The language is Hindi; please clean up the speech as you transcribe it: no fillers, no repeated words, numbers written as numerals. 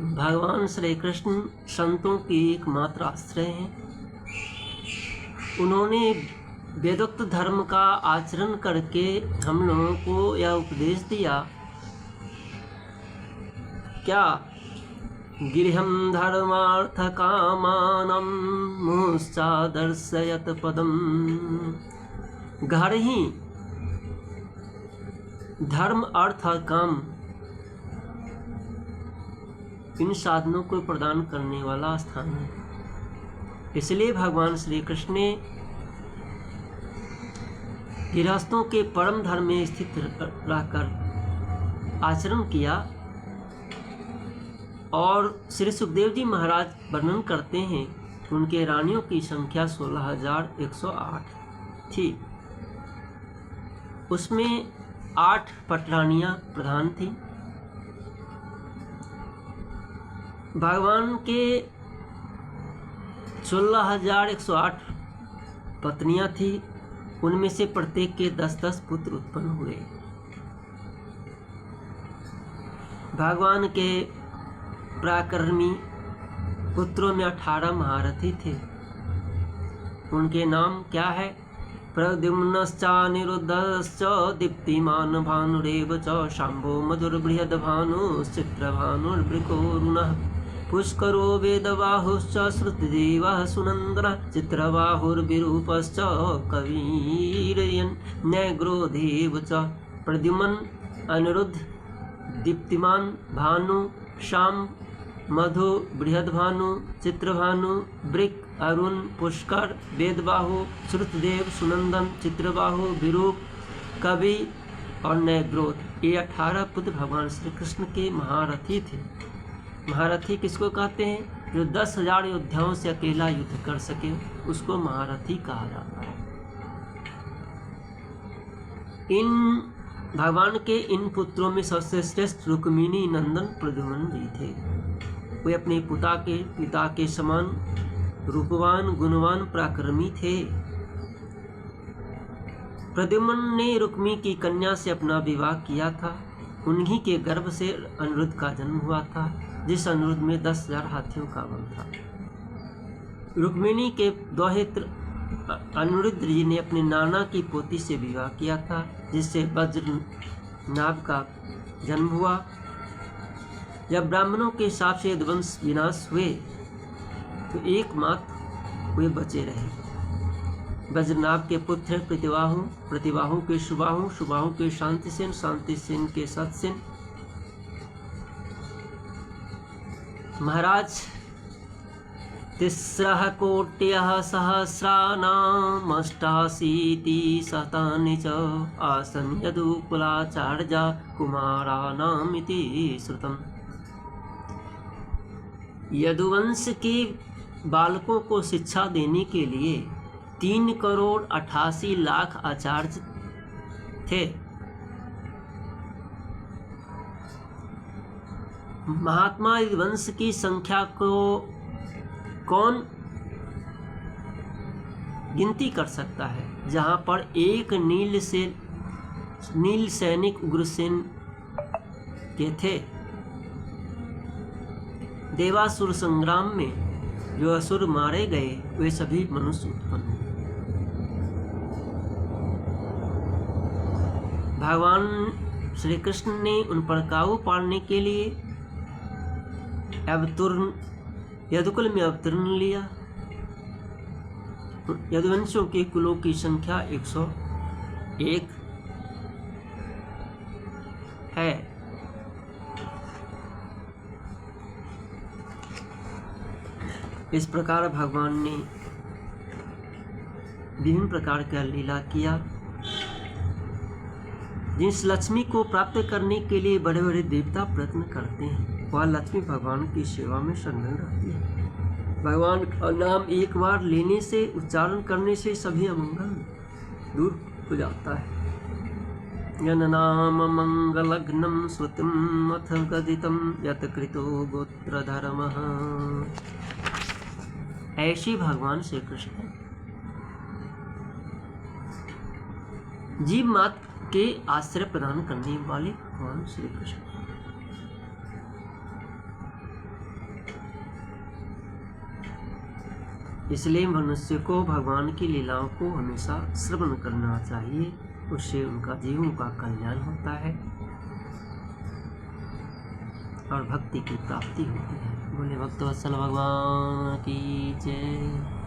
भगवान श्री कृष्ण संतों की एकमात्र आश्रय हैं। उन्होंने वेदोक्त धर्म का आचरण करके हम लोगों को यह उपदेश दिया, क्या गिरहम धर्मार्थ कामानम मुश्चादर्शयत पदम। घर ही धर्म अर्थ और काम इन साधनों को प्रदान करने वाला स्थान है। इसलिए भगवान श्री कृष्ण ने गृहस्थों के परम धर्म में स्थित रहकर आचरण किया। और श्री सुखदेव जी महाराज वर्णन करते हैं कि उनके रानियों की संख्या 16,108 थी। उसमें 8 पटरानियां प्रधान थी। भगवान के 16,108 पत्नियां थी। उनमें से प्रत्येक के 10-10 पुत्र उत्पन्न हुए। भगवान के पराक्रमी पुत्रों में 18 महारथी थे। उनके नाम क्या है? प्रद्युम्नश्चानिरुद्धश्च दीप्तिमान भानुरेव च शाम्भो मधुर्बृहद्भानुश्चित्रभानुर्वृकोरुणः पुष्करो वेदबाहुश्च श्रुतदेवः सुनन्दनः चित्रबाहुर्विरूपश्च कविर्यन्यग्रोधेव च। प्रद्युम्न, अनिरुद्ध, दीप्तिमान, भानु, शाम, मधु, बृहद्भानु, चित्रभानु, वृक, अरुण, पुष्कर, वेदबाहु, श्रुतदेव, सुनंदन, चित्रबाहु, विरूप, कवि और नयग्रोध, ये 18 पुत्र भगवान श्री कृष्ण के महारथी थे। महारथी किसको कहते हैं? जो 10,000 योद्धाओं से अकेला युद्ध कर सके उसको महारथी कहा जाता है। इन भगवान के इन पुत्रों में सबसे श्रेष्ठ रुक्मिणी नंदन प्रद्युम्न जी थे। वे अपने पिता के समान रूपवान, गुणवान, पराक्रमी थे। प्रद्युम्न ने रुक्मी की कन्या से अपना विवाह किया था। उन्हीं के गर्भ से अनिरुद्ध का जन्म हुआ था, जिस अनिरुद्ध में 10,000 हाथियों का बल था। रुक्मिणी के दोहित्र अनिरुद्ध जी ने अपने नाना की पोती से विवाह किया था, जिससे वज्रनाभ का जन्म हुआ। जब ब्राह्मणों के हिसाब से यदुवंश विनाश हुए तो एकमात्र वे बचे रहे। वज्रनाभ के पुत्र प्रतिबाहु, प्रतिबाहु के सुबाहु, सुबाहु के शांतिसेन, शांतिसेन के सतसेन। महाराज तिस्रः कोट्यः सहस्राणामष्टाशीति शतानि च आसन् यदुकुलाचार्या कुमाराणामिति श्रुतम्। यदुवंश के बालकों को शिक्षा देने के लिए 3,88,00,000 आचार्य थे। महात्मा यदुवंश की संख्या को कौन गिनती कर सकता है, जहां पर एक नील सैनिक उग्रसेन के थे। देवासुर संग्राम में जो असुर मारे गए वे सभी मनुष्य उत्पन्न हुए। भगवान श्री कृष्ण ने उन पर काबू पाने के लिए यदुकुल में अवतरण लिया। यदुवंशों के कुलों की संख्या 101 है। इस प्रकार भगवान ने विभिन्न प्रकार का लीला किया। जिस लक्ष्मी को प्राप्त करने के लिए बड़े बड़े देवता प्रयत्न करते हैं, वह लक्ष्मी भगवान की सेवा में संलग्न रहती है। भगवान का नाम एक बार लेने से, उच्चारण करने से सभी अमंगल दूर हो जाता है। जननाम मंगलघ्नं श्रुतिम् अथ गदितं यत् कृतो गोत्रधर्मः। ऐसे भगवान श्री कृष्ण जीव मात्र के आश्रय प्रदान करने वाले भगवान श्री कृष्ण। इसलिए मनुष्य को भगवान की लीलाओं को हमेशा श्रवण करना चाहिए, उससे उनका जीवों का कल्याण होता है और भक्ति की प्राप्ति होती है। बोले भक्तवत्सल भगवान की जय।